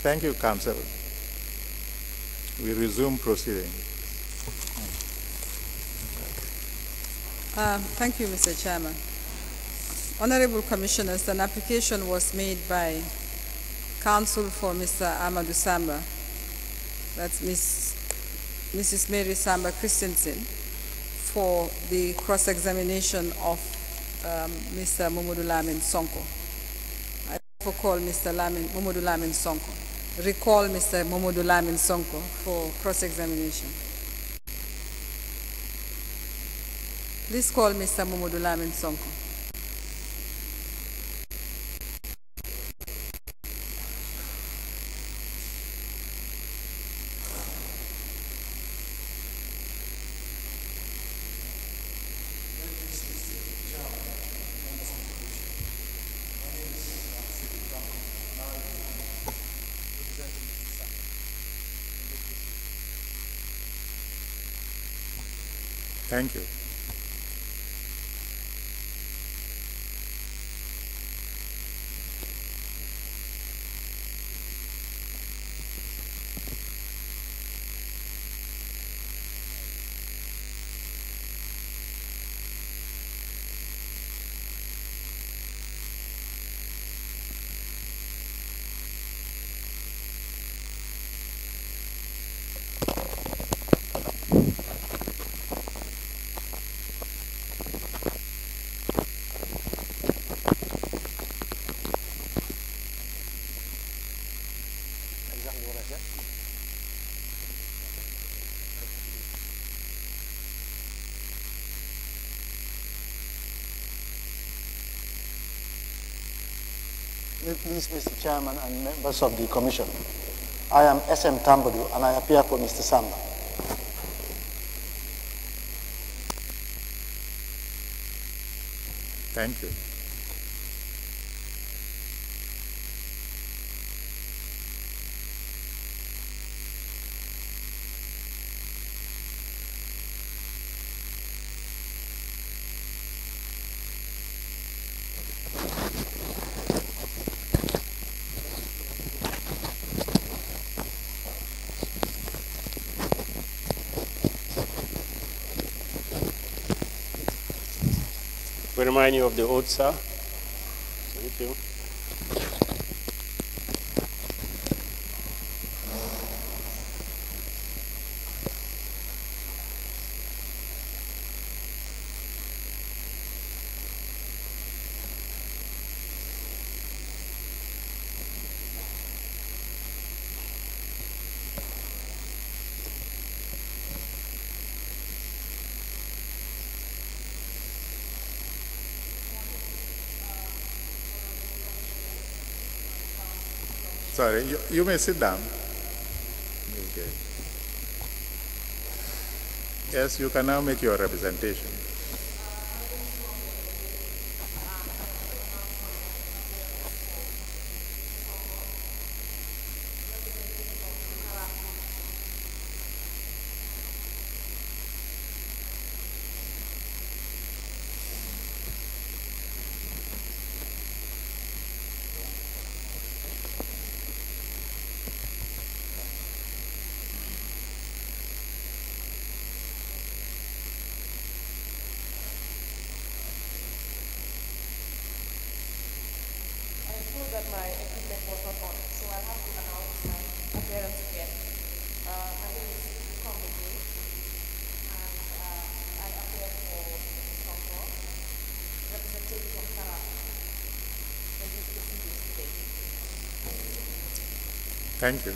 Thank you, Council. We resume proceedings. Thank you, Mr. Chairman. Honorable Commissioners, an application was made by Counsel for Mr. Amadou Samba, that's Mrs. Mary Samba Christensen, for the cross-examination of Mr. Mamadou Lamin Sonko. I therefore call Mr. Mamadou Lamin Sonko. Recall Mr. Mamadou Lamin Sonko for cross-examination. Please call Mr. Mamadou Lamin Sonko. Thank you. Please, Mr. Chairman and members of the Commission, I am S.M. Tambadu and I appear for Mr. Samba. Thank you. We remind you of the oath, sir. Thank you. Sorry, you may sit down. Okay. Yes, you can now make your representation. That my equipment was not on, so I'll have to announce my appearance again. My name is Kombi, and I appear for Sonko, representative of Tara in this proceedings today. Thank you.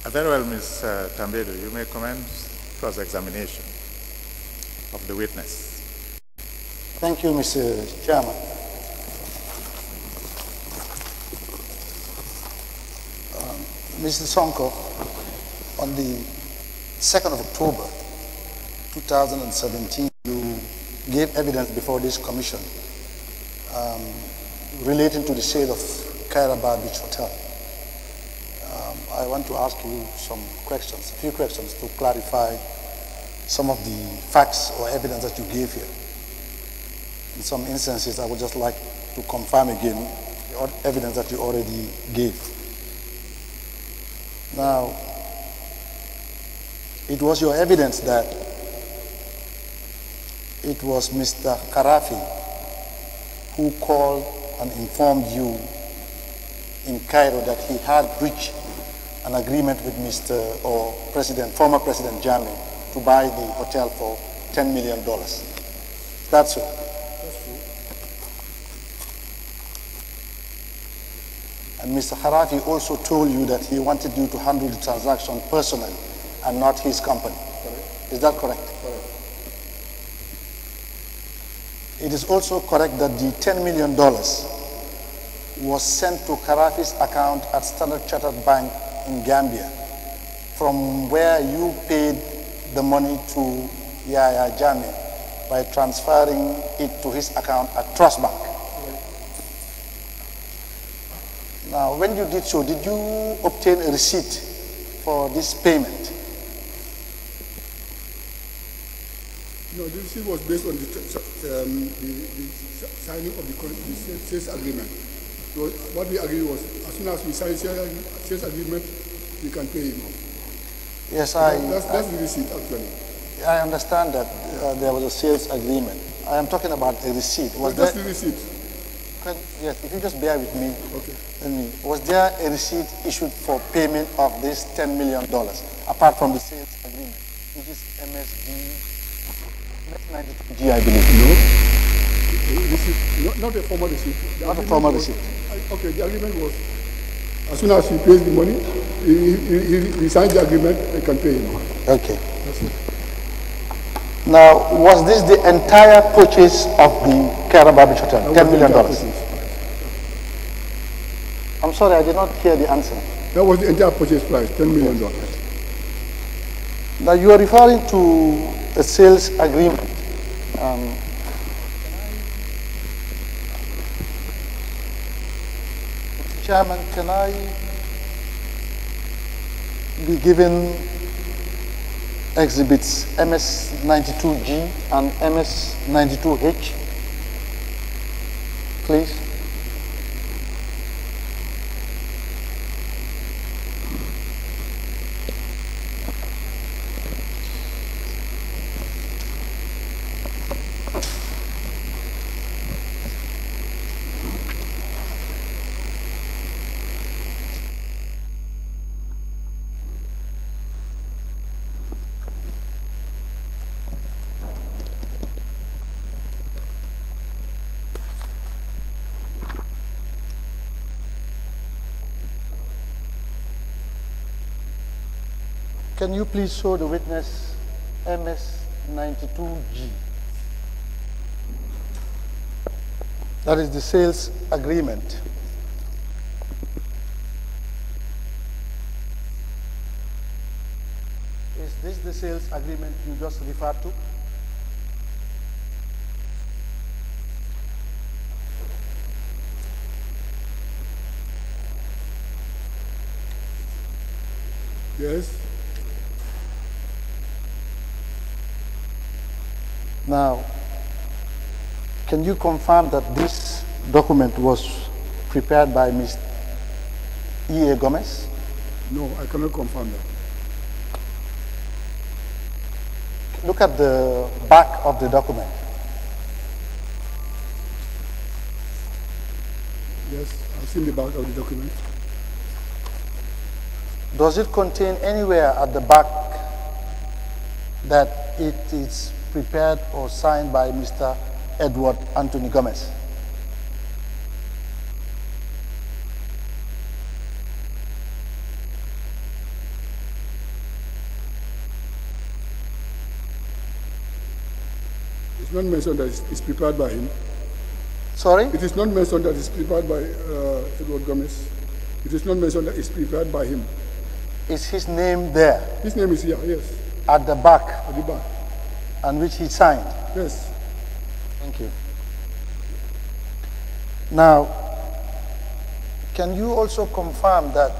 Very well, Ms. Tambedo, you may commence cross-examination of the witness. Thank you, Mr. Chairman. Mr. Sonko, on the 2nd of October 2017, you gave evidence before this commission relating to the sale of Kairaba Beach Hotel. I want to ask you some questions, a few questions to clarify some of the facts or evidence that you gave here. In some instances, I would just like to confirm again the evidence that you already gave. Now, it was your evidence that it was Mr. Karafi who called and informed you in Cairo that he had reached an agreement with former President Jammeh to buy the hotel for $10 million. That's so. That's true. And Mr. Karafi also told you that he wanted you to handle the transaction personally and not his company. Correct. Is that correct? Correct. It is also correct that the $10 million was sent to Karafi's account at Standard Chartered Bank in Gambia, from where you paid the money to Yahya Jammeh by transferring it to his account at Trust Bank. Now, when you did so, did you obtain a receipt for this payment? No, the receipt was based on the signing of the sales agreement. So what we agreed was, as soon as we sign sales agreement, we can pay him. Yes, that's the receipt, actually. I understand that there was a sales agreement. I am talking about a receipt. That's the receipt. Yes, if you just bear with me. Okay. Was there a receipt issued for payment of this $10 million, apart from the sales agreement, which is MS92G, I believe? No. Receipt, not a formal receipt. Not a formal receipt. Okay, the agreement was, as soon as he pays the money, he signs the agreement, I can pay him. Okay. That's it. Now, was this the entire purchase of the Kairaba Beach Hotel, $10 million? I'm sorry, I did not hear the answer. That was the entire purchase price, $10 million. Now, you are referring to a sales agreement. Mr. Chairman, can I be given exhibits MS92G and MS92H, please? Can you please show the witness MS92G? That is the sales agreement. Is this the sales agreement you just referred to? Yes. Now, can you confirm that this document was prepared by Ms. E.A. Gomez? No, I cannot confirm that. Look at the back of the document. Yes, I've seen the back of the document. Does it contain anywhere at the back that it is prepared or signed by Mr. Edward Anthony Gomez? It's not mentioned that it's prepared by him. Sorry? It is not mentioned that it's prepared by Edward Gomez. It is not mentioned that it's prepared by him. Is his name there? His name is here, yes, At the back, at the back. and which he signed? Yes. Thank you. Now, can you also confirm that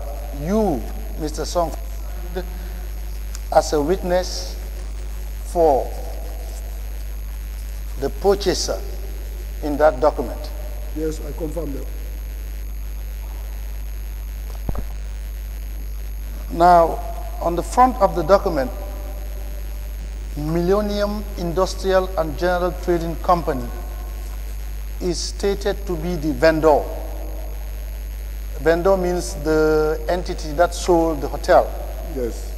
you, Mr. Song, as a witness for the purchaser in that document? Yes, I confirm that. Now, on the front of the document, Millennium Industrial and General Trading Company is stated to be the vendor. Vendor means the entity that sold the hotel. Yes.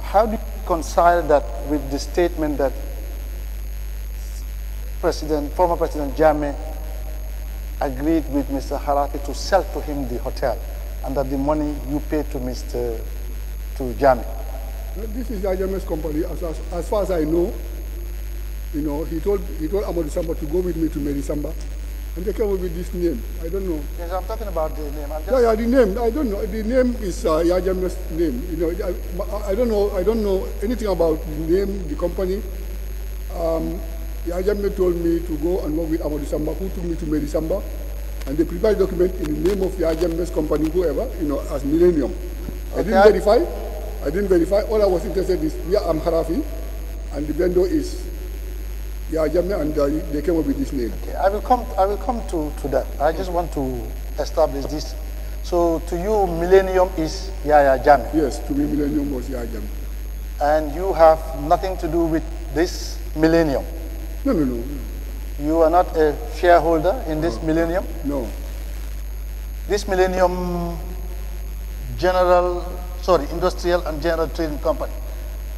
How do you reconcile that with the statement that former President Jammeh agreed with Mr. Harafi to sell to him the hotel, and that the money you paid to Jammeh? This is the Adjournment company. As far as I know, he told Amadou Samba to go with me to Mary Samba, and they came up with this name. I don't know. Yes, I'm talking about the name. Yeah, the name. I don't know. The name is Adjournment's name. I don't know. I don't know anything about the name, the company. The Adjournment told me to go and work with Amadou Samba, who took me to Mary Samba, and they prepared a document in the name of the Adjournment company, whoever, as Millennium. Okay. I didn't verify. All I was interested is, I'm Harafi, and the vendor is Adjournment, and they came up with this name. Okay, I will come to that. I just want to establish this. So to you, Millennium is Yaya Jammeh. Yes, to me, Millennium was Adjournment. And you have nothing to do with this Millennium. No. You are not a shareholder in this Millennium? No. This Millennium Industrial and General Trading Company,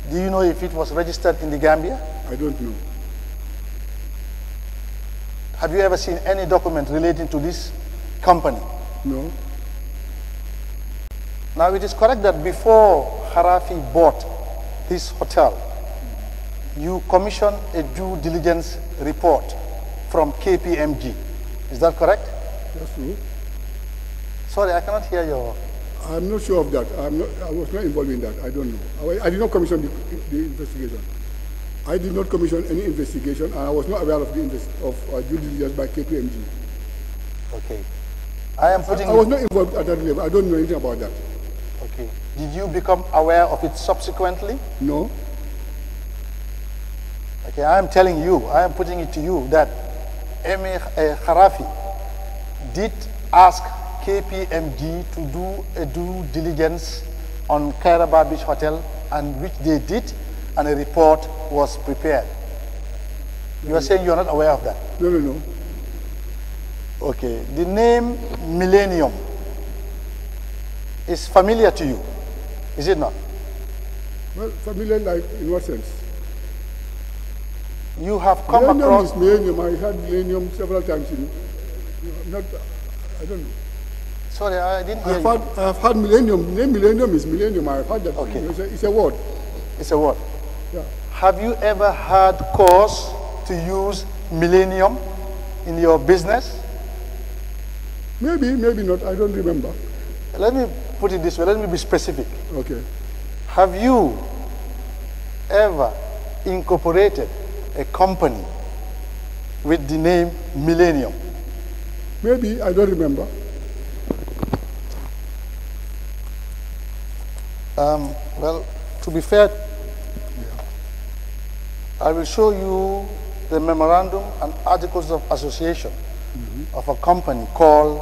do you know if it was registered in the Gambia? I don't know. Have you ever seen any document relating to this company? No. Now, it is correct that before Harafi bought this hotel, you commissioned a due diligence report from KPMG. Is that correct? That's true. Sorry, I cannot hear your... I'm not sure of that. I was not involved in that. I don't know. I did not commission the investigation. I did not commission any investigation, and I was not aware of the due diligence by KPMG. Okay. I was not involved at that level. I don't know anything about that. Okay. Did you become aware of it subsequently? No. Okay, I am telling you, I am putting it to you that Harafi did ask KPMG to do a due diligence on Kairaba Beach Hotel, and which they did, and a report was prepared. You are saying you are not aware of that? No. Okay. The name Millennium is familiar to you, is it not? Well, familiar like in what sense? You have come Millennium across... is Millennium. I had Millennium several times. I don't know. Sorry, I didn't hear you. I've had Millennium. The name Millennium is Millennium. I've had that. Okay. It's a word. It's a word. Yeah. Have you ever had cause to use Millennium in your business? Maybe not. I don't remember. Let me put it this way. Let me be specific. Okay. Have you ever incorporated a company with the name Millennium? Maybe. I don't remember. Well, to be fair, I will show you the memorandum and articles of association of a company called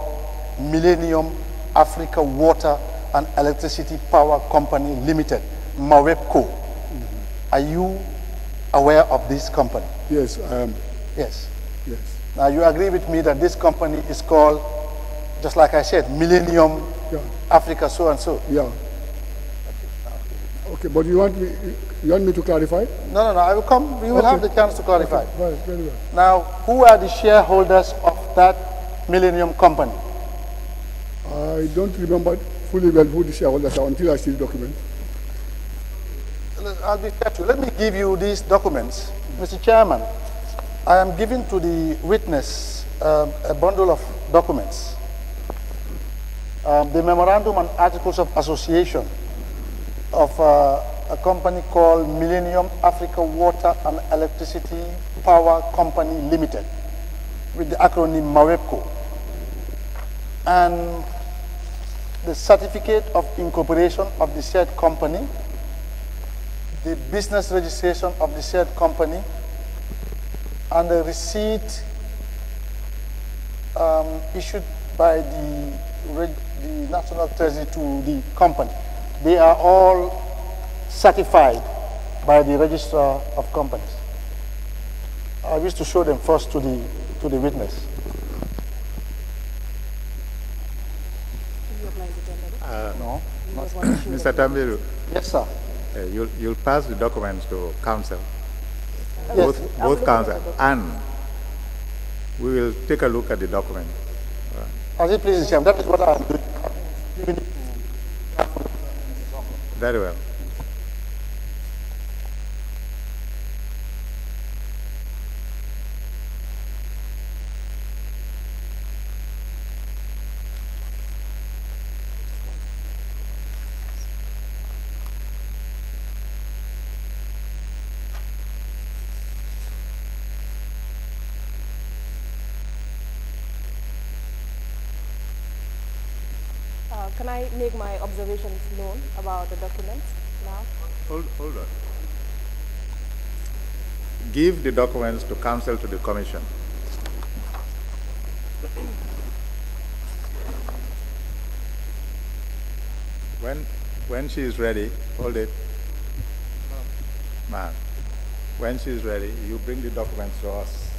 Millennium Africa Water and Electricity Power Company Limited, MAWEPCO. Are you aware of this company? Yes, I am. Yes. Yes. Now you agree with me that this company is called, just like I said, Millennium Africa so and so? Yeah. Okay, but you want me to clarify? No, I will come. We will have the chance to clarify. Okay. Right, very well. Now, who are the shareholders of that Millennium company? I don't remember fully well who the shareholders are until I see the document. I'll be fair to you. Let me give you these documents Mr. Chairman, I am giving to the witness a bundle of documents. The memorandum and articles of association of a company called Millennium Africa Water and Electricity Power Company Limited, with the acronym MAWEPCO, and the certificate of incorporation of the said company, the business registration of the said company, and the receipt issued by the National Treasury to the company. They are all certified by the Registrar of Companies. I wish to show them first to the witness. No? Mr. Tambiru, Yes, sir. you'll pass the documents to council, Yes. both council, and we will take a look at the document. As it pleases him, that is what I am doing. Very well. Can I make my observations known about the documents now? Hold on. Give the documents to council to the commission. When she is ready, hold it. Man, when she is ready, you bring the documents to us.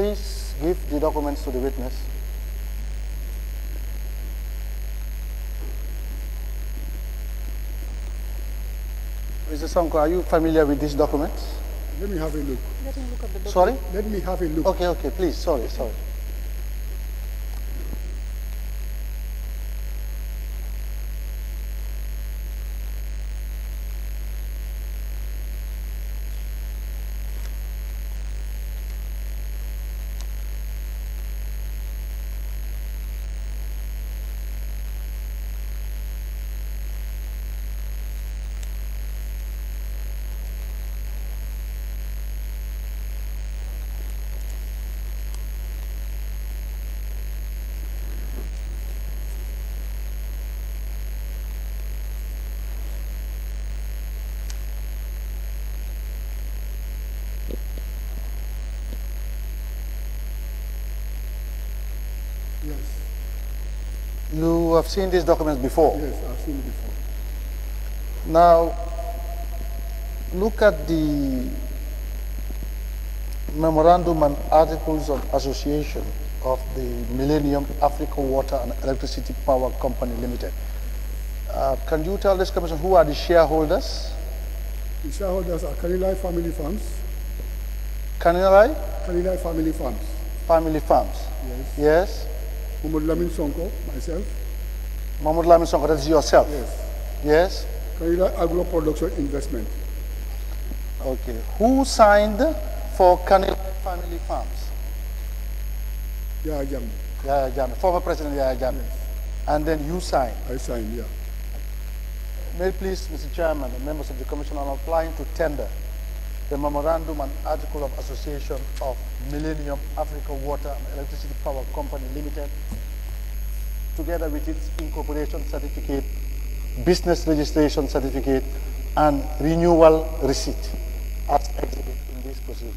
Please give the documents to the witness. Mr. Sonko, are you familiar with these documents? Let me have a look. Let him look at the document. Sorry? Let me have a look. Okay, okay, please, sorry. Yes, You have seen these documents before? yes, I've seen it before. Now, look at the memorandum and articles of association of the Millennium Africa Water and Electricity Power Company Limited. Can you tell this commission who are the shareholders? The shareholders are Kanilai Family Farms. Kanilai Kanilai Family Farms. Family Farms. Yes. Yes. Muhammad Lamin Sonko, myself. Mahmoud Lamin Sonko, that's yourself. Yes. Yes. Kanilai Agro Production Investment. Okay. Who signed for Kanilai Family Farms? Yaya Jammeh. Yaya Jammeh, former President Yaya Jammeh. Yes. And then you signed. I signed, yeah. May it please, Mr. Chairman and members of the Commission, I'm applying to tender the memorandum and article of association of Millennium Africa Water and Electricity Power Company Limited, together with its incorporation certificate, business registration certificate, and renewal receipt as exhibit in this proceeding.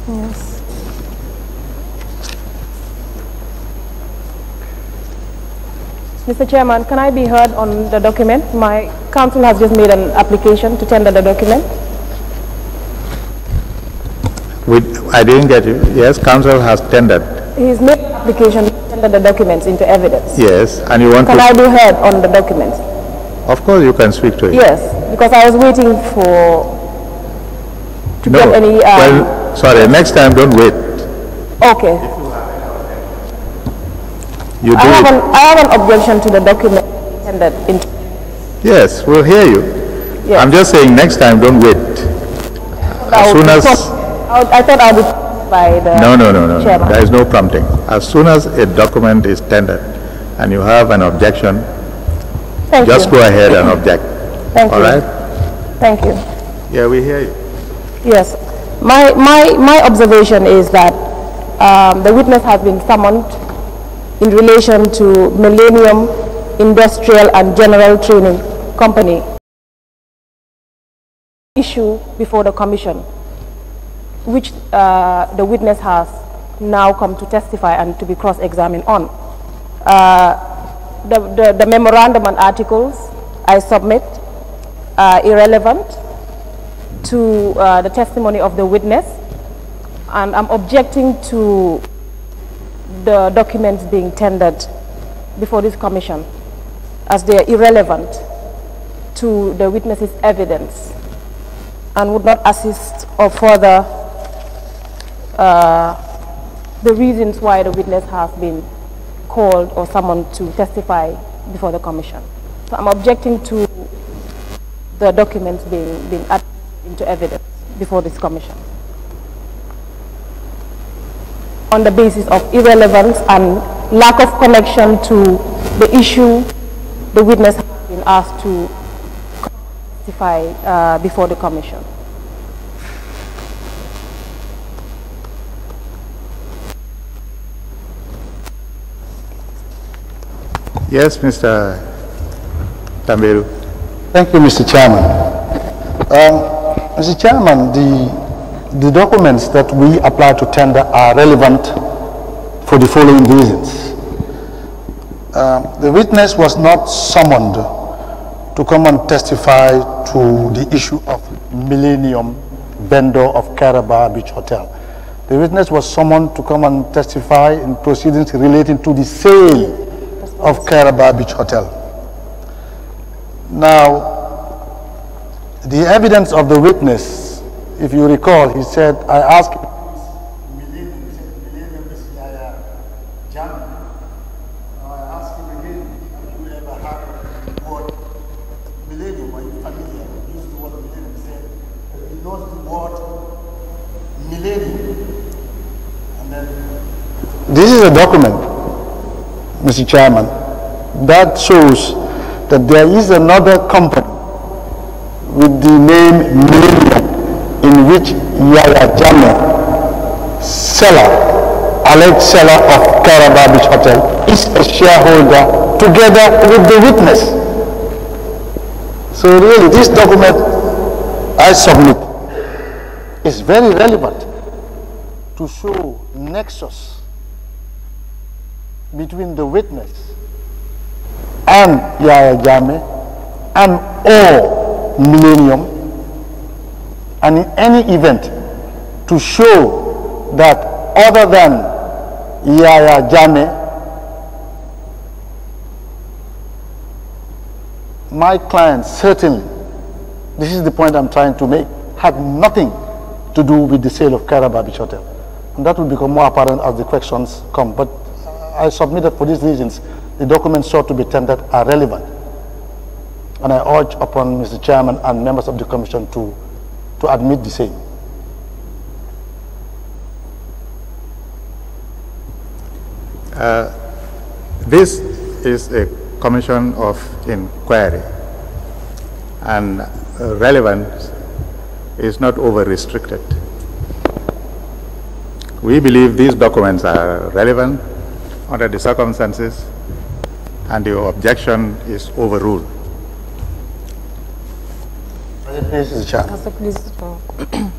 Yes. Mr. Chairman, can I be heard on the document? My counsel has just made an application to tender the document. I didn't get you. Yes, council has tendered. He's made an application to tender the documents into evidence. Yes, and you want Can to... I be heard on the documents? Of course you can speak to it. Yes, because I was waiting to No, get any... well, sorry, next time don't wait. Okay. You do it. I have an objection to the document tendered into... Yes, we'll hear you. Yes. I'm just saying next time don't wait. As soon as... I thought I would by the No. chairman. There is no prompting. As soon as a document is tendered and you have an objection, Thank just you. go ahead and object. Thank All you. right? Thank you. Yeah, we hear you. Yes. My observation is that the witness has been summoned in relation to Millennium Industrial and General Training Company issue before the commission. which the witness has now come to testify and to be cross-examined on. The memorandum and articles I submit are irrelevant to the testimony of the witness, and I'm objecting to the documents being tendered before this commission as they are irrelevant to the witness's evidence and would not assist or further the reasons why the witness has been called or summoned to testify before the commission. So I'm objecting to the documents being added into evidence before this commission on the basis of irrelevance and lack of connection to the issue the witness has been asked to testify before the commission. Yes, Mr. Tamberu. Thank you, Mr. Chairman. Mr. Chairman, the documents that we apply to tender are relevant for the following reasons. The witness was not summoned to come and testify to the issue of Millennium vendor of Caraba Beach Hotel. The witness was summoned to come and testify in proceedings relating to the sale of Caraba Beach Hotel. Now, the evidence of the witness, if you recall, he said, I asked Millennium, he said, Millennium is German. Now I asked him again, have you ever heard the word Millennium? Are you familiar? He used the word Millennium. He said, he knows the word Millennium. And then, this is a document, Mr. Chairman, that shows that there is another company with the name Millennium in which Yaya Jammeh, alleged seller of Caraba Beach Hotel, is a shareholder together with the witness. So really this document I submit is very relevant to show nexus between the witness and Yaya Jammeh and all Millennium, and in any event to show that other than Yaya Jammeh, my client certainly, this is the point I'm trying to make, had nothing to do with the sale of Caraba Beach Hotel. And that will become more apparent as the questions come. But I submit that for these reasons, the documents sought to be tendered are relevant. And I urge upon Mr. Chairman and members of the Commission to admit the same. This is a commission of inquiry, and relevance is not over-restricted. We believe these documents are relevant under the circumstances, and the objection is overruled. Please, Mr. Chairman.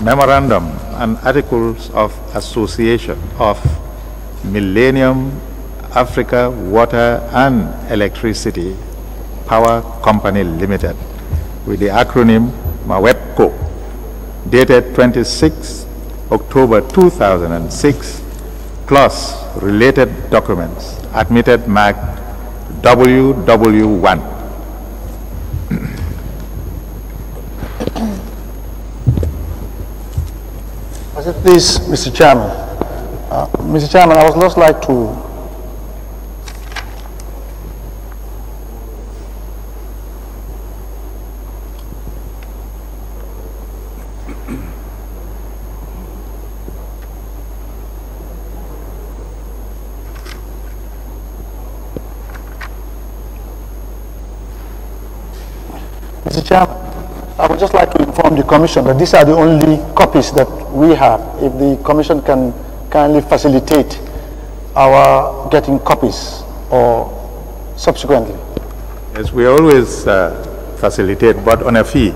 Memorandum and Articles of Association of Millennium Africa Water and Electricity Power Company Limited, with the acronym MAWEPCO, dated 26 October 2006, plus related documents, admitted marked WW1. Please, Mr. Chairman. Mr. Chairman, I would just like to Mr. Chairman, I would just like to inform the Commission that these are the only copies that we have. If the Commission can kindly facilitate our getting copies or subsequently. Yes, we always facilitate, but on a fee.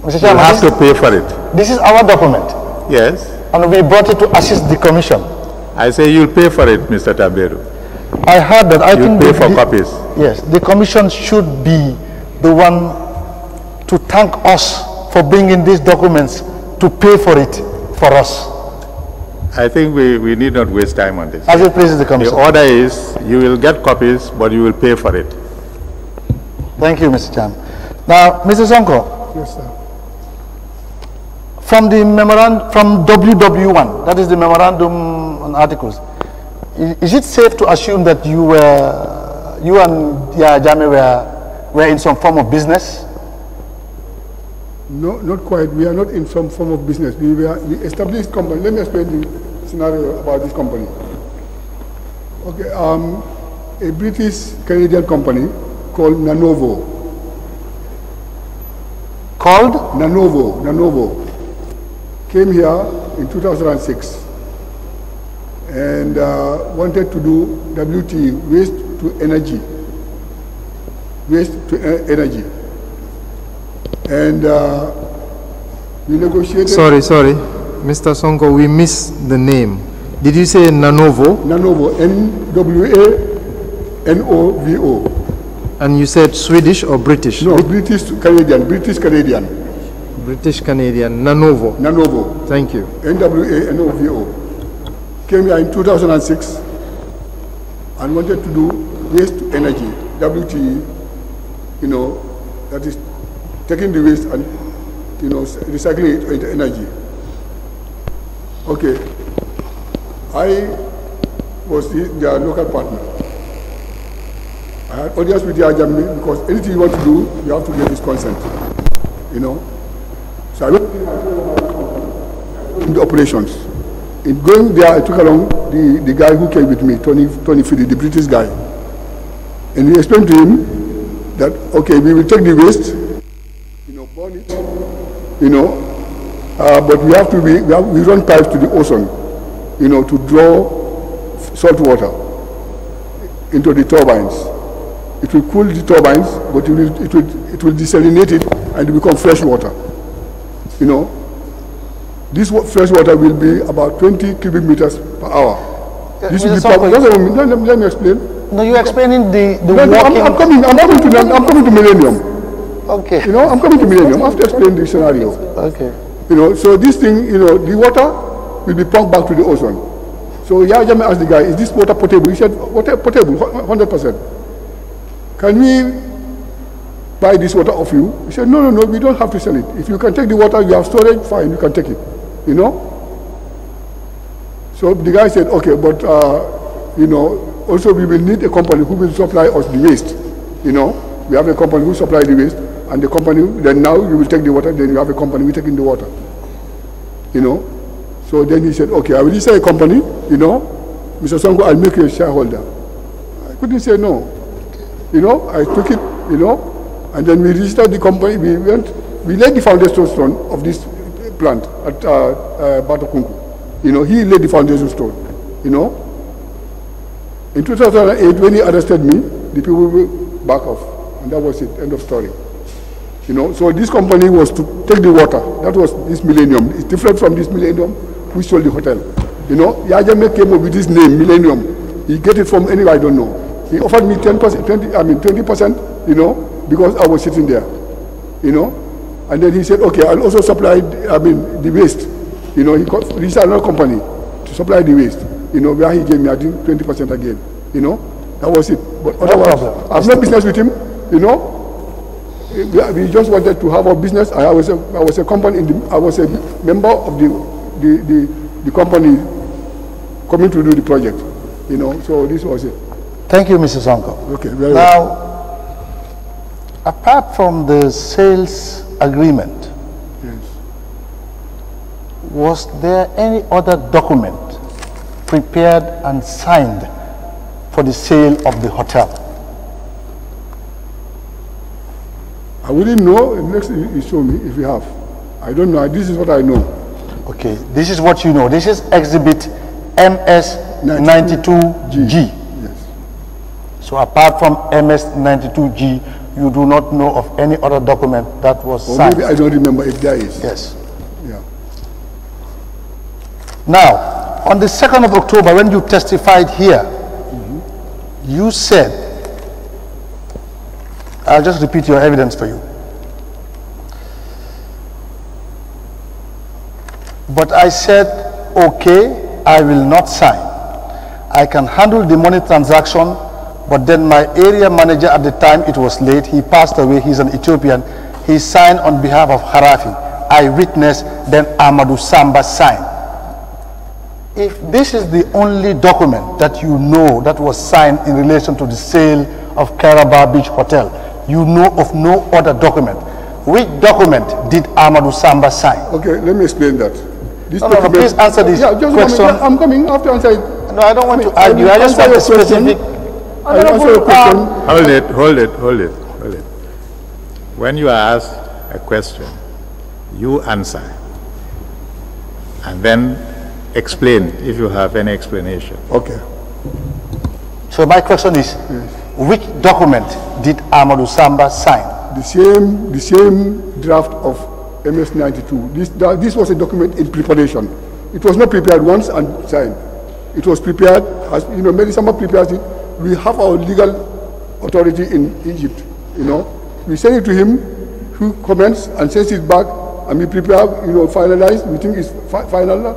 Mr. Chairman, you have to pay for it. This is our document. Yes. And we brought it to assist the Commission. I say you'll pay for it, Mr. Taberu. I heard that. I think pay for copies. Yes, the Commission should be the one to thank us for bringing these documents to pay for it for us. I think we need not waste time on this. As it pleases the Commission. The order is you will get copies, but you will pay for it. Thank you, Mr. Chairman. Now, Mr. Sonko. Yes, sir. From the memorandum, from WW1, that is the Memorandum on Articles, is it safe to assume that you and Jame were in some form of business? No, not quite. We are not in some form of business. We established company. Let me explain the scenario about this company. Okay, a British-Canadian company called Nanovo. Called? Nanovo came here in 2006 and wanted to do WT, waste to energy. And we negotiated. Sorry, Mr. Sonko, we missed the name. Did you say Nanovo? Nanovo, N-W-A-N-O-V-O. And you said Swedish or British? No, British-Canadian. British-Canadian, Nanovo. Nanovo. Thank you. N-W-A-N-O-V-O. Came here in 2006 and wanted to do waste to energy, WTE, that is taking the waste and, recycling it into energy. Okay. I was their local partner. I had audience with the Adjournment because anything you want to do, you have to get his consent. So I went in the operations. In going there, I took along the guy who came with me, Tony Fiddy, the British guy. And we explained to him that, okay, we will take the waste, burn it, but we run pipes to the ocean, to draw salt water into the turbines. It will cool the turbines, but it will desalinate it and it will become fresh water. This fresh water will be about 20 cubic meters per hour. This will be let me explain. No, you're explaining the working. I'm coming to Millennium. Okay. I'm coming to Millennium. I have to explain the scenario. Okay. So this thing, the water will be pumped back to the ocean. So Yajame asked the guy, is this water potable? He said, water potable, 100%. Can we buy this water off you? He said, no, we don't have to sell it. If you can take the water, you have storage, fine, you can take it. So the guy said, okay, but, also we will need a company who will supply us the waste. We have a company who supply the waste, and the company, then now you will take the water, then you have a company who take in the water. So then he said, okay, I will say a company, Mr. Sonko, I'll make you a shareholder. I couldn't say no. I took it, and then we registered the company. We laid the foundation stone of this plant at Batokunku. He laid the foundation stone. In 2008, when he arrested me, the people will back off, and that was it. End of story. You know, so this company was to take the water. That was this Millennium. It's different from this Millennium who sold the hotel. You know, Yajame came up with this name, Millennium. He get it from anywhere, I don't know. He offered me 10%, 20%, you know, because I was sitting there, you know. And then he said, okay, I'll also supply, the waste. You know, he reached another company to supply the waste. You know, where he gave me, I think, 20% again. You know, that was it. But otherwise, I have no business with him, you know. We just wanted to have our business. I was a company. I was a member of the company coming to do the project. You know, so this was it. Thank you, Mr. Sonko. Okay, very now, well. apart from the sales agreement, Yes. was there any other document prepared and signed for the sale of the hotel? I wouldn't know unless you show me if you have. I don't know. This is what I know. Okay, this is what you know. This is exhibit MS92G. Yes. So apart from MS92G, you do not know of any other document that was Or signed? maybe I don't remember if there is. Yes. Yeah. Now, on the 2nd of October, when you testified here, you said, I'll just repeat your evidence for you. But I said, okay, I will not sign. I can handle the money transaction, but then my area manager at the time, it was late, he passed away, he's an Ethiopian, he signed on behalf of Harafi. I witnessed, then Amadou Samba signed. If this is the only document that you know that was signed in relation to the sale of Kairaba Beach Hotel, you know of no other document. Which document did Amadou Samba sign? Okay, let me explain that. This No, please answer this question. I'm coming after answer it. No, I don't want to argue. I just want a specific. I answer your question. Hold it. When you are asked a question, you answer. And then explain if you have any explanation. Okay. So my question is, which document did Amadou Samba sign? The same draft of MS92. This was a document in preparation. It was not prepared once and signed. It was prepared, as you know, maybe someone prepares it. We have our legal authority in Egypt, you know. We send it to him, who comments and sends it back, and we prepare, you know, finalize. We think it's final.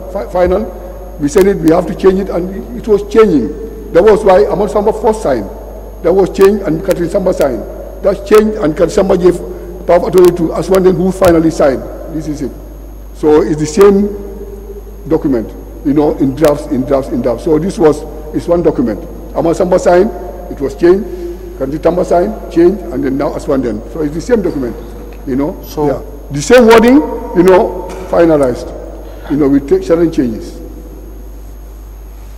We send it, we have to change it, and it was changing. That was why Amadou Samba first signed. That was changed and Catherine Samba signed. That's changed and Catherine Samba gave power of authority to Aswanden, who finally signed. This is it. So it's the same document, you know, in drafts. So this is one document. Amadou Samba signed, it was changed, Catherine Samba signed, changed, and then now Aswanden. So it's the same document, you know. So yeah. The same wording, you know, finalized. You know, we take certain changes.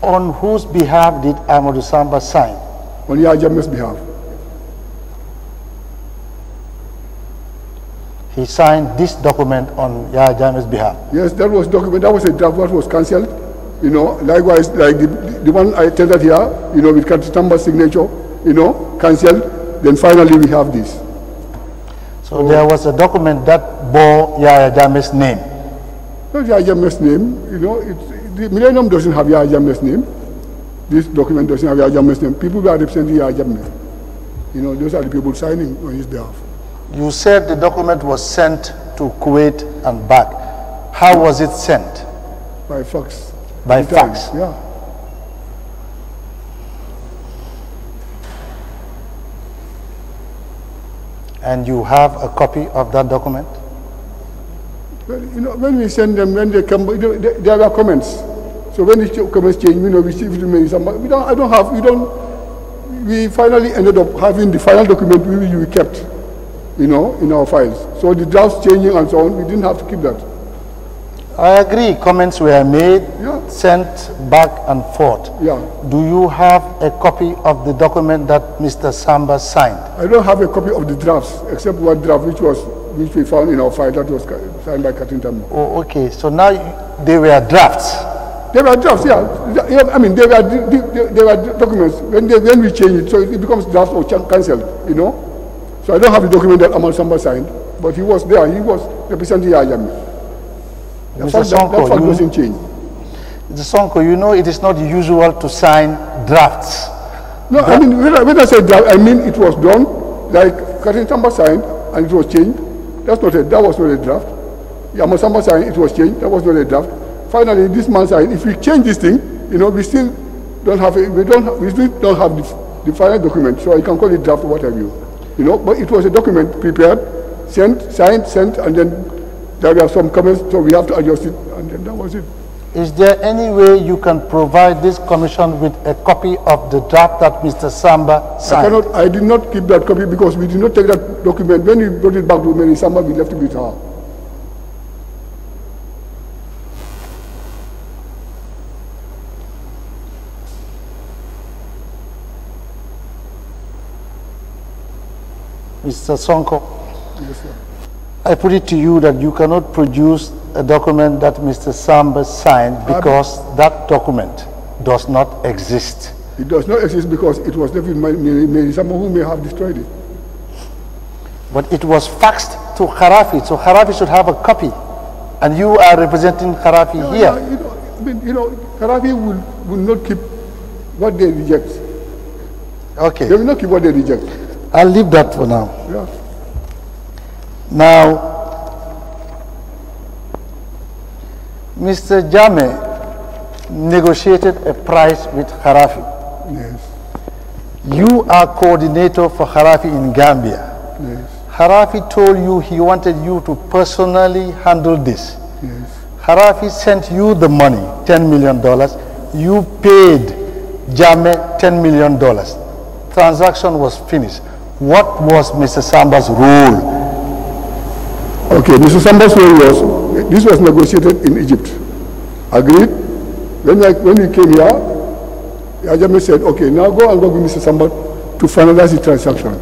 On whose behalf did Amadou Samba sign? On Yajame's behalf. He signed this document on Yajame's behalf. Yes, that was document. That was a draft that was cancelled. You know, likewise, like the one I tendered here, you know, with Katamba's signature, you know, cancelled. Then finally we have this. So there was a document that bore Yaya Jammeh's name. Not Yaya Jammeh's name, you know, the Millennium doesn't have Yaya Jammeh's name. This document doesn't have Yaya Jammeh's name. People who are representing Yaya Jammeh, you know, those are the people signing on his behalf. You said the document was sent to Kuwait and back. How was it sent? By fax. By fax? Yeah. And you have a copy of that document? Well, you know, when we send them, when they come, there were comments. So when the comments change, you know, we see if it remains. We finally ended up having the final document we kept, you know, in our files. So the drafts changing and so on, we didn't have to keep that. I agree, comments were made, sent back and forth. Yeah. Do you have a copy of the document that Mr. Samba signed? I don't have a copy of the drafts, except one draft which we found in our file that was signed by Catherine Tambo. Oh, okay. So now they were drafts. They were drafts, yeah. I mean, they were documents. When we change it, so it becomes draft or cancelled, you know. So I don't have the document that Amadou Samba signed. but he was there. He was representing Ajami. That fact doesn't change. Mr. Sonko, you know it is not usual to sign drafts. No, I mean, when I say draft, I mean it was done, like Karin Samba signed, and it was changed. That was not a draft. Yama Samba signed, it was changed. That was not a draft. Finally, this man signed. If we change this thing, you know, we still don't have the final document, so I can call it draft or what have you. You know, but it was a document prepared, signed, sent, and then there were some comments, so we have to adjust it, and then that was it. Is there any way you can provide this commission with a copy of the draft that Mr. Samba signed? I did not keep that copy because we did not take that document. When we brought it back to Mary Samba, we left it with her. Mr. Sonko, Yes, sir. I put it to you that you cannot produce a document that Mr. Samba signed because that document does not exist. It does not exist because it was left with Mary Samba, who may have destroyed it. But it was faxed to Harafi, so Harafi should have a copy. And you are representing Harafi here. Harafi will not keep what they reject. Okay. They will not keep what they reject. I'll leave that for now. Yeah. Now, Mr. Jame negotiated a price with Harafi. Yes. You are coordinator for Harafi in Gambia. Yes. Harafi told you he wanted you to personally handle this. Yes. Harafi sent you the money, $10 million. You paid Jame $10 million. Transaction was finished. What was Mr. Samba's role? Okay, Mr. Samba's role was, this was negotiated in Egypt. Agreed. When we came here, Ajame said, okay, now go and work with Mr. Samba to finalize the transaction.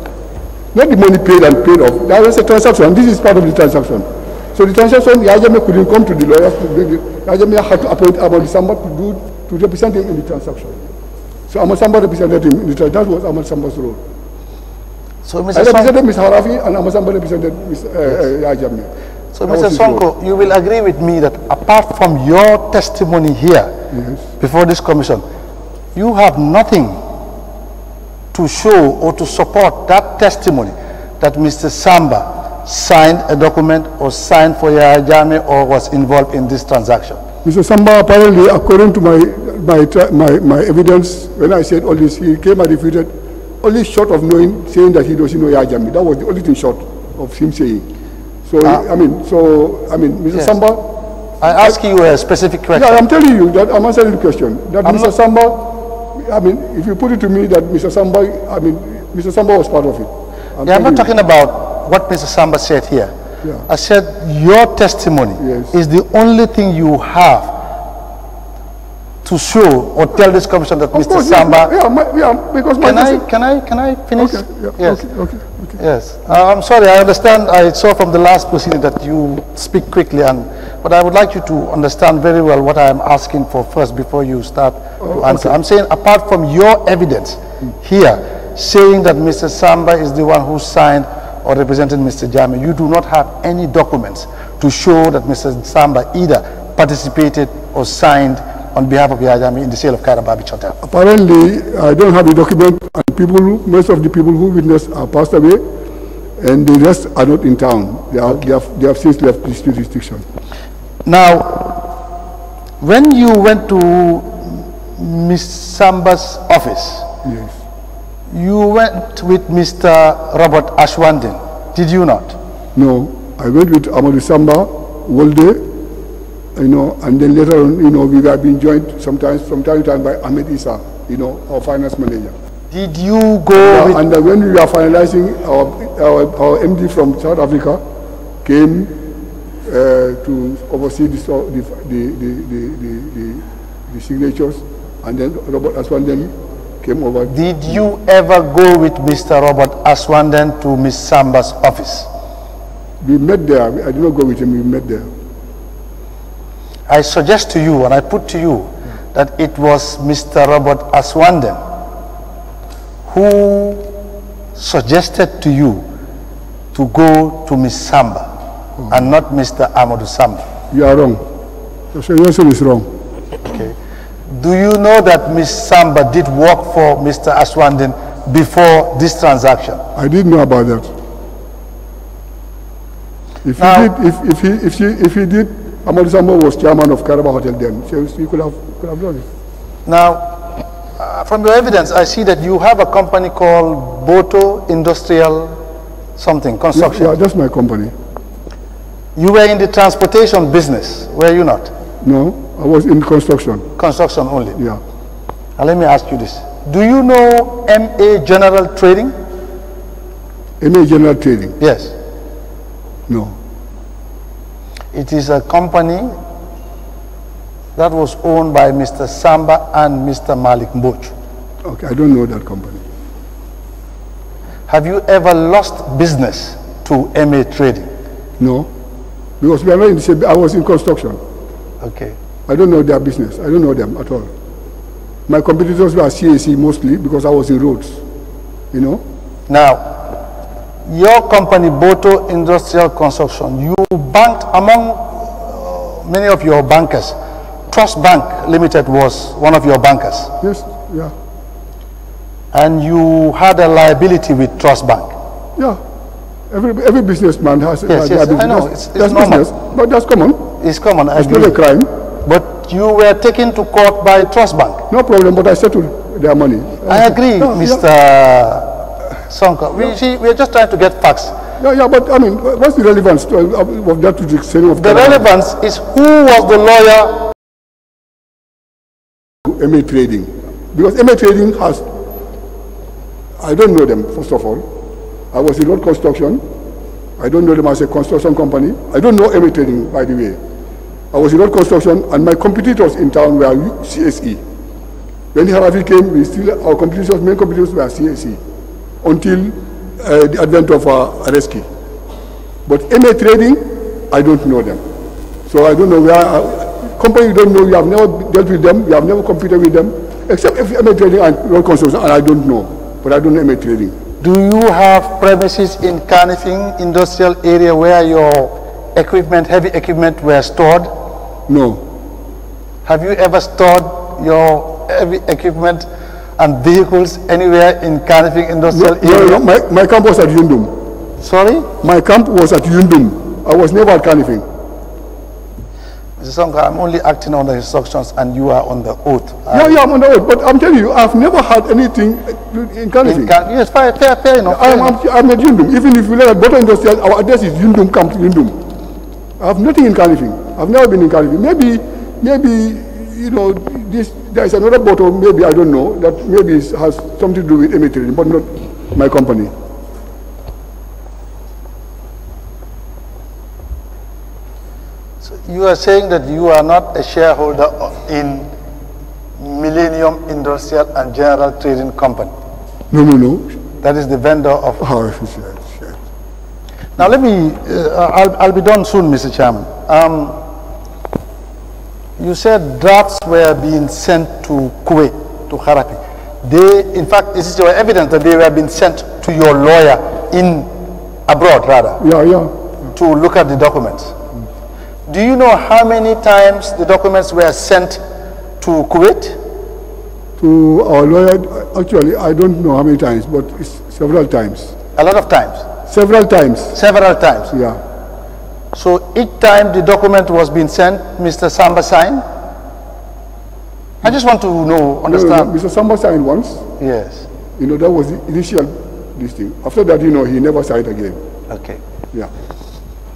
Not the money paid and paid off. That was a transaction. This is part of the transaction. So the transaction, Ajame couldn't come to the lawyers. Ajame had to appoint Ahmad Samba to represent him in the transaction. So Ahmad Samba represented him in the transaction. That was Ahmad Samba's role. So I represented Mr. Harafi and Ahmad Samba represented Mr. Ajame. So Mr. Sonko, you will agree with me that apart from your testimony here, yes, before this commission, you have nothing to show or to support that testimony that Mr. Samba signed a document or signed for Yahya Jammeh or was involved in this transaction. Mr. Samba, apparently, according to my evidence, when I said all this, he came and refuted only short of saying that he doesn't know Yahya Jammeh. That was the only thing short of him saying. So, I mean, Mr. Yes. Samba. I ask you a specific question. Yeah, I'm telling you that I'm answering the question. That Mr. Samba, I mean, if you put it to me that Mr. Samba was part of it. I'm not talking about what Mr. Samba said here. Yeah. I said your testimony is the only thing you have to show or tell this commission that Mr. Samba. Because can I finish? Okay, yeah, yes. Okay. Yes. I'm sorry. I understand. I saw from the last proceeding that you speak quickly, but I would like you to understand very well what I am asking for first before you start to answer. Okay. I'm saying apart from your evidence here saying that Mr. Samba is the one who signed or represented Mr. Jammeh, you do not have any documents to show that Mr. Samba either participated or signed on behalf of Yahya Jammeh in the sale of Kairababi Hotel. Apparently, I don't have the document, and most of the people who witnessed are passed away, and the rest are not in town. They have since left this jurisdiction. Now, when you went to Ms. Samba's office, yes, you went with Mr. Robert Ashwandin, did you not? No, I went with Amadou Samba, Wolde, and then later on, we have been joined sometimes from time to time by Ahmed Issa, our finance manager. Did you go with... And when we were finalizing, our MD from South Africa came to oversee the signatures, and then Robert Aswanden came over. Did you ever go with Mr. Robert Aswanden to Ms. Samba's office? We met there. I did not go with him. We met there. I suggest to you, and I put to you, that it was Mr. Robert Aswanden who suggested to you to go to Ms. Samba and not Mr. Amadou Samba? You are wrong. Your answer is wrong. Okay. Do you know that Ms. Samba did work for Mr. Aswandin before this transaction? I didn't know about that. If he did, Amadou Samba was chairman of Caraba Hotel then. So he could have done it. Now, from your evidence, I see that you have a company called Boto Industrial something, construction. Yeah, that's my company. You were in the transportation business, were you not? No, I was in construction. Construction only? Yeah. Now let me ask you this. Do you know MA General Trading? MA General Trading? Yes. No. It is a company that was owned by Mr. Samba and Mr. Malik Mboch. Okay, I don't know that company. Have you ever lost business to MA Trading? No, because we are not in the same, I was in construction. Okay. I don't know their business. I don't know them at all. My competitors were CAC mostly because I was in roads, you know. Now, your company, Boto Industrial Construction, you banked among many of your bankers. Trust Bank Limited was one of your bankers. Yes, yeah. And you had a liability with Trust Bank. Yeah. Every businessman has yes, liability. I know. It's that's normal. Business, but that's common. It's common, I It's agree. not a crime. But you were taken to court by Trust Bank. No problem, but I settled their money. I agree, yeah, Mr. Sonko. We're just trying to get facts. Yeah, but I mean, what's the relevance of that to the selling of the relevance is who was the lawyer? MA Trading. Because MA Trading has, I don't know them, first of all. I was in road construction. I don't know them as a construction company. I don't know MA Trading, by the way. I was in road construction, and my competitors in town were CSE. When Harafi came, our competitors, main competitors were CSE, until the advent of Areski. But MA Trading, I don't know them. So I don't know where, company you don't know, you have never dealt with them, you have never competed with them, except if MA Trading and road construction, and I don't know. But I don't know MA Trading. Do you have premises in Kanifing industrial area where your equipment, heavy equipment were stored? No. Have you ever stored your heavy equipment and vehicles anywhere in Kanifing industrial area? No, my camp was at Yundum. Sorry? My camp was at Yundum. I was never at Kanifing. Mr. Sonko, I'm only acting on the instructions and you are on the oath. Yeah, I'm on the oath, but I'm telling you, I've never had anything in Kanifing. Yes, fair enough. I'm at Yundum. Even if you look at Boto Industrial, our address is Yundum Camp, Yundum. I have nothing in Kanifing. I've never been in Kanifing. Maybe, you know, there is another Boto, maybe, I don't know, that maybe has something to do with MA Trading, but not my company. You are saying that you are not a shareholder in Millennium Industrial and General Trading Company? No. That is the vendor of... Oh, shit. Now let me, I'll be done soon, Mr. Chairman. You said drafts were being sent to Kuwait, to Harapi. In fact, this is your evidence that they were being sent to your lawyer abroad, rather. Yeah. To look at the documents. Do you know how many times the documents were sent to Kuwait? To our lawyer, actually, I don't know how many times, but it's several times. A lot of times? Several times. Several times? Yeah. So each time the document was being sent, Mr. Samba signed? I just want to understand. No, Mr. Samba signed once. Yes. You know, that was the initial listing. After that, you know, he never signed again. Okay. Yeah.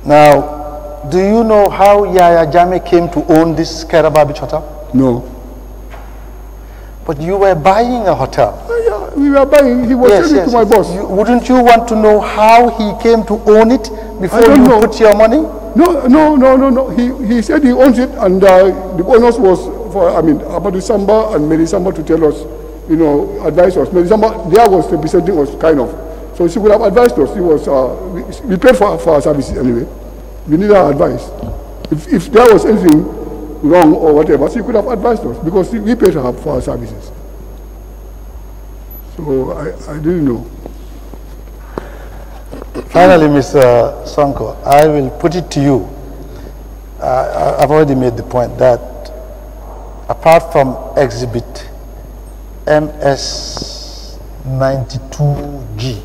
Now, do you know how Yaya Jammeh came to own this Kairaba Beach Hotel? No. But you were buying a hotel. Yeah, we were buying. He was selling it to my boss. Wouldn't you want to know how he came to own it before you put your money? No. He said he owns it, and the bonus was for, Amadou Samba and Mary Samba to tell us, you know, advise us. Mary Samba, there was representing us, kind of. So she would have advised us. He was, we paid for our services anyway. We need our advice. If there was anything wrong or whatever, she could have advised us because we paid her for our services. So I didn't know. Finally, Mr. Sonko, I will put it to you. I've already made the point that apart from exhibit MS92G,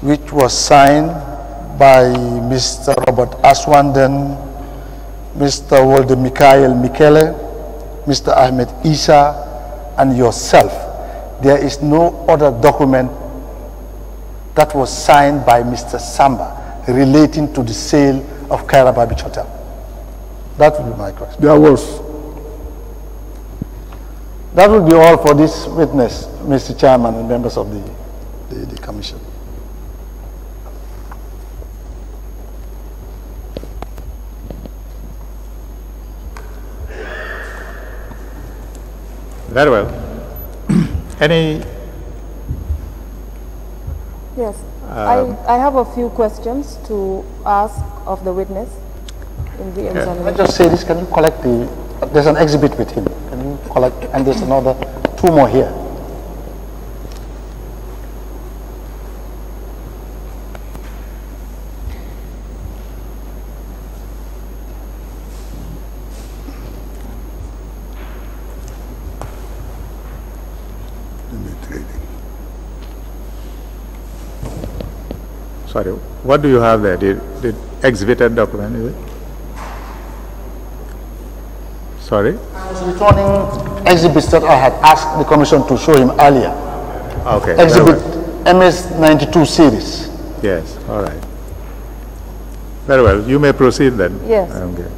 which was signed by Mr. Robert Aswanden, Mr. Walter Mikhail Mikele, Mr. Ahmed Isa, and yourself, there is no other document that was signed by Mr. Samba relating to the sale of Kairaba Beach Hotel. That will be my question. There was. That will be all for this witness, Mr. Chairman and members of the Commission. Very well. Any? Yes. I have a few questions to ask of the witness in the examination. Can I just say this? Can you collect there's an exhibit with him. Can you collect, and there's another, 2 more here. Sorry, what do you have there? The exhibited document, is it? Sorry? I was returning exhibits that I had asked the Commission to show him earlier. Okay. Exhibit MS92 series. Yes, all right. Very well, you may proceed then. Yes. Okay.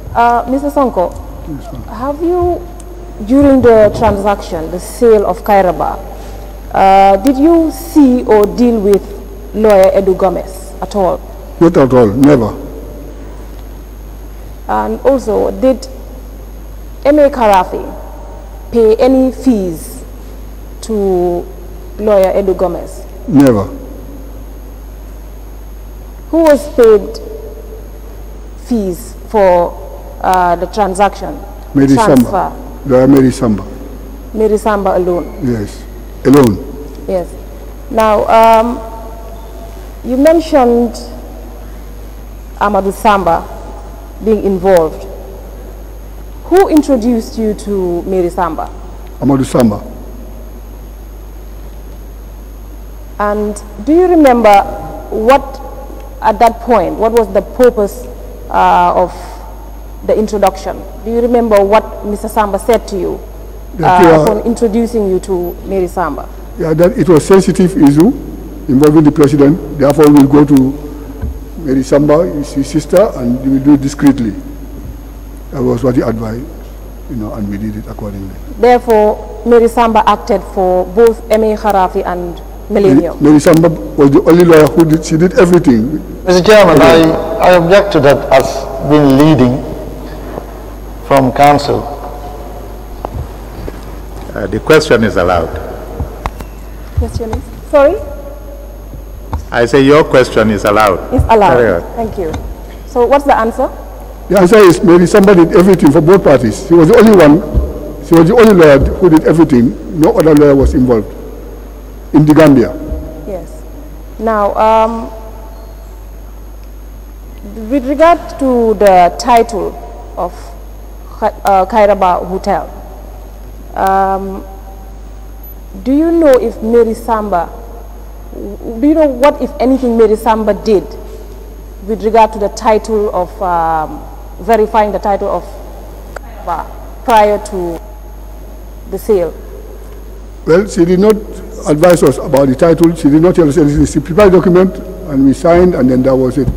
Mr. Sonko, have you, during the transaction, the sale of Kairaba, did you see or deal with lawyer Edu Gomez at all? Not at all, never. And also, did M.A. Karafi pay any fees to lawyer Edu Gomez? Never. Who was paid fees for the transaction? Mary transfer? Samba. Lawyer Mary Samba. Mary Samba alone? Yes, alone. Yes. Now, you mentioned Amadou Samba being involved. Who introduced you to Mary Samba? Amadou Samba. And do you remember what, at that point, what was the purpose of the introduction? Do you remember what Mr. Samba said to you upon introducing you to Mary Samba? Yeah, that it was sensitive issue involving the president. Therefore, we'll go to Mary Samba, his sister, and we will do it discreetly. That was what he advised, and we did it accordingly. Therefore, Mary Samba acted for both M.A. Kharafi and Millennium. Mary Samba was the only lawyer who did, she did everything. Mr. Chairman, I object to that as being leading from counsel. The question is allowed. Question is? Sorry? I say your question is allowed. It's allowed. Thank you. So what's the answer? The answer is Mary Samba did everything for both parties. She was the only one, she was the only lawyer who did everything. No other lawyer was involved in the Gambia. Yes. Now, with regard to the title of Kairaba Hotel, do you know if Mary Samba, do you know what, if anything, Mary Samba did with regard to the title of, verifying the title of Kairaba prior to the sale? Well, she did not advise us about the title. She did not tell us anything. She prepared a document and we signed, and then that was it.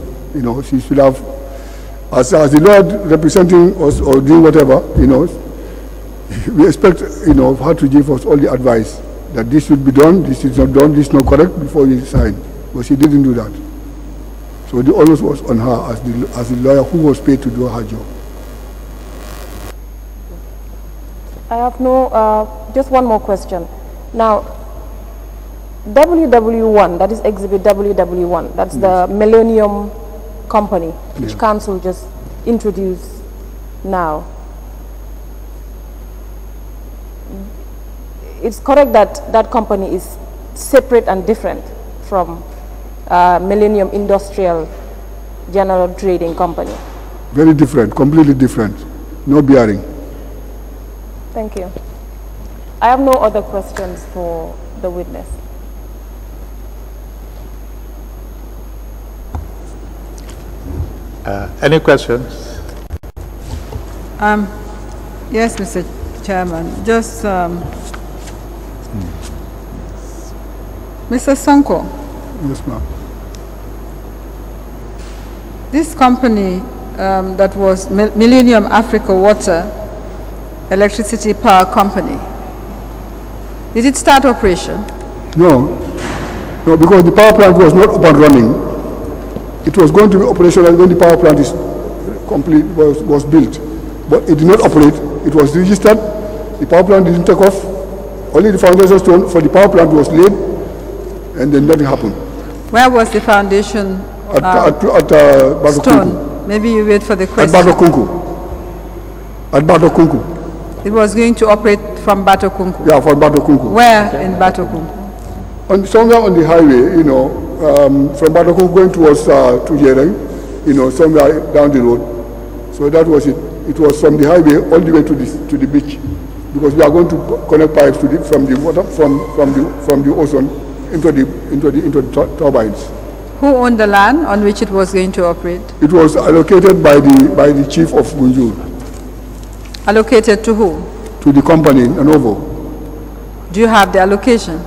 She should have, as the Lord representing us or doing whatever, we expect, her to give us all the advice that this should be done, this is not done, this is not correct before we sign. But she didn't do that. So the onus was on her as the lawyer who was paid to do her job. I have just one more question. Now, WW1, that is exhibit WW1, that's the Millennium Company, which Council just introduced now. It's correct that that company is separate and different from Millennium Industrial General Trading Company. Very different, completely different. No bearing. Thank you. I have no other questions for the witness. Any questions? Yes, Mr. Chairman. Just, Mr. Sonko. Yes, ma'am. This company that was Millennium Africa Water Electricity Power Company, did it start operation? No, because the power plant was not up and running. It was going to be operational when the power plant is complete, was built, but it did not operate. It was registered. The power plant didn't take off. Only the foundation stone for the power plant was laid, and then nothing happened. Where was the foundation stone? Maybe you wait for the question. At Batokunku. It was going to operate from Batokunku? Yeah, from Batokunku. Where in Batokunku? Somewhere on the highway, from Batokunku going towards Tujereng, somewhere down the road. So that was it. It was from the highway all the way to the beach, because we are going to connect pipes from the water from the ocean into the turbines. Who owned the land on which it was going to operate? It was allocated by the chief of Gunjur. Allocated to who? To the company, Anovo. Do you have the allocation?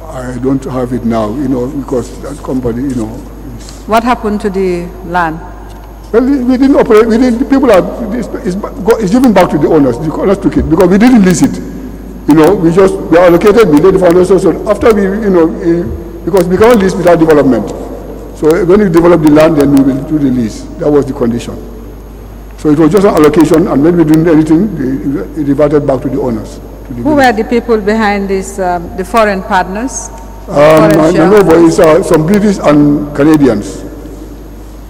I don't have it now, because that company, What happened to the land? Well, we didn't operate. The people it's given back to the owners. The owners took it because we didn't lease it. We are allocated. We did the foundation. So after because we cannot lease without development. So when we develop the land, then we will do the lease. That was the condition. So it was just an allocation, and when we didn't do anything, it reverted back to the owners. Who were the people behind this, the foreign partners? I know, but it's some British and Canadians.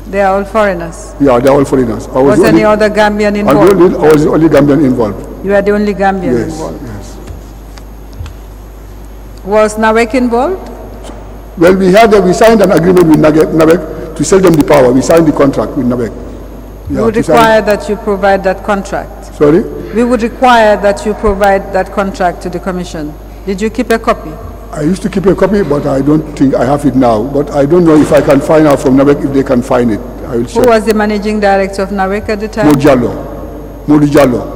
They are all foreigners? Yeah, they are all foreigners. Was any other Gambian involved? I was the only Gambian involved. You are the only Gambian involved? Yes. Was NAWEC involved? Well, we signed an agreement with NAWEC to sell them the power. We signed the contract with NAWEC. We would require that you provide that contract. Sorry? We would require that you provide that contract to the Commission. Did you keep a copy? I used to keep a copy, but I don't think I have it now. But I don't know if I can find out from NAWEC if they can find it. I will check. Who was the managing director of NAWEC at the time? Modi Jallo.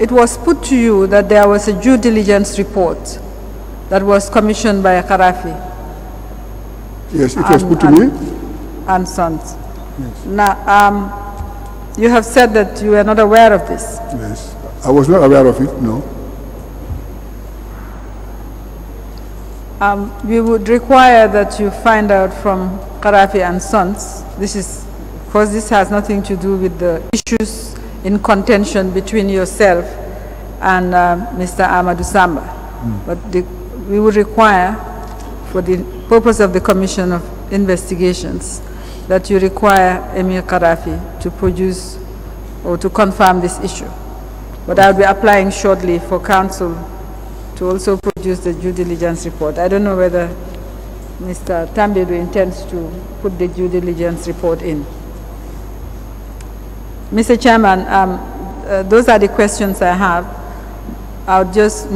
It was put to you that there was a due diligence report that was commissioned by Karafi. Yes, it was put to me. And Sons. Yes. Now, you have said that you were not aware of this. Yes. I was not aware of it, no. We would require that you find out from Karafi and Sons. This has nothing to do with the issues in contention between yourself and Mr. Amadou Samba. But we would require, for the purpose of the Commission of Investigations, that you require Emir Karafi to produce or to confirm this issue. But I'll be applying shortly for counsel to also produce the due diligence report. I don't know whether Mr. Tambedu intends to put the due diligence report in. Mr. Chairman, those are the questions I have. I'd just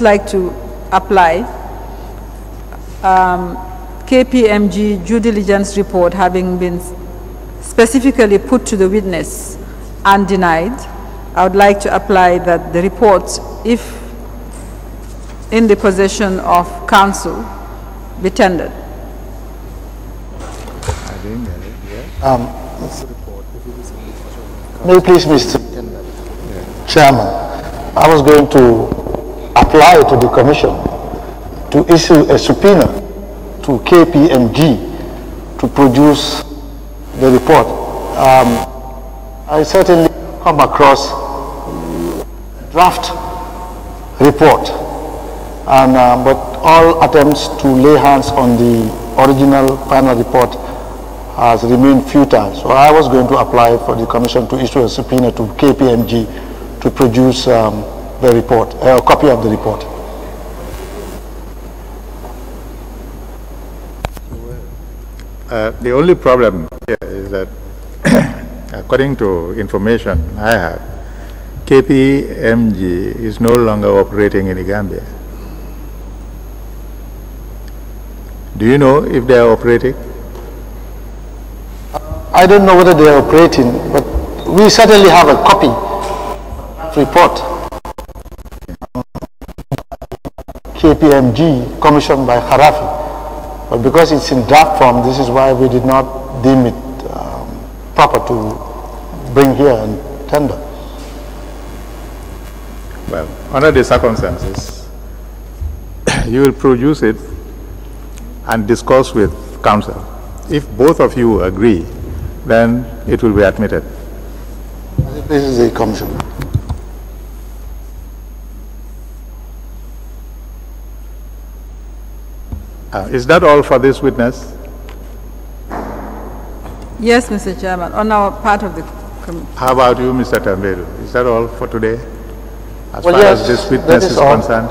like to apply KPMG due diligence report having been specifically put to the witness and denied. I would like to apply that the report, if in the possession of counsel, be tendered. I didn't get it. May you please, Mr. Chairman, I was going to apply to the Commission to issue a subpoena to KPMG to produce the report. I certainly come across draft report, but all attempts to lay hands on the original final report has remained futile. So I was going to apply for the Commission to issue a subpoena to KPMG to produce the report, a copy of the report. The only problem here is that, according to information I have, KPMG is no longer operating in the Gambia. Do you know if they are operating? I don't know whether they are operating, but we certainly have a copy report. KPMG commissioned by Kharafi, but because it's in draft form, this is why we did not deem it proper to bring here and tender. Well, under the circumstances, you will produce it and discuss with council. If both of you agree, then it will be admitted. This is the commission. Is that all for this witness? Yes, Mr. Chairman, on our part of the committee. How about you, Mr. Tambedu? Is that all for today? As Well, far yes, as this witness is all. concerned?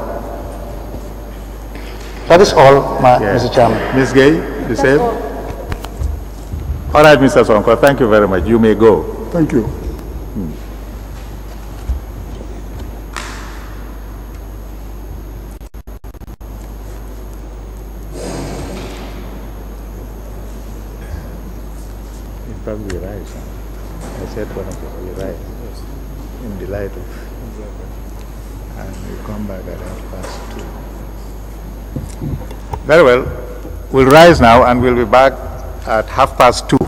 That is all, Yes. Mr. Chairman. Ms. Gay, the same? All right, Mr. Sonko, thank you very much. You may go. Thank you. It probably rise. I said one of us will rise. In the light of. And we come back at 2:30. Very well. We'll rise now and we'll be back at 2:30.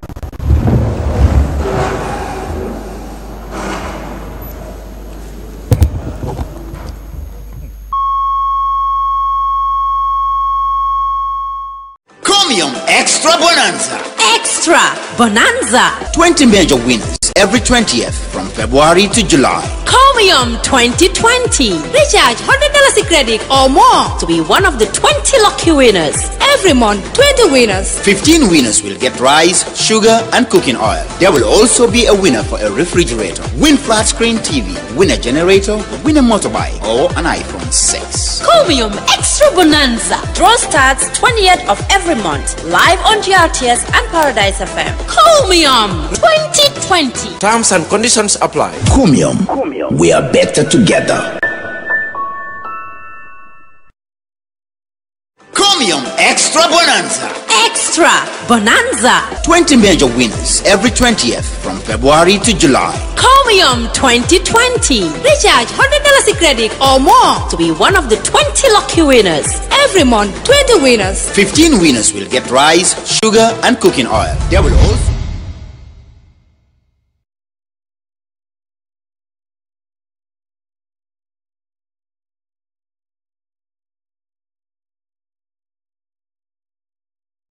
Comium Extra Bonanza. Extra Bonanza. 20 major winners every 20th from February to July. Comium 2020. Recharge $100 credit or more to be one of the 20 lucky winners. Every month, 20 winners. 15 winners will get rice, sugar, and cooking oil. There will also be a winner for a refrigerator, win flat screen TV, win a generator, win a motorbike, or an iPhone 6. Comium Extra Bonanza. Draw starts 20th of every month. Live on GRTS and Paradise FM. Comium 2020. Terms and conditions apply. Comium. We are better together. Comium Extra Bonanza. Extra Bonanza. 20 major winners every 20th from February to July. Comium 2020. Recharge $100 credit or more to be one of the 20 lucky winners. Every month, 20 winners. 15 winners will get rice, sugar, and cooking oil. There will also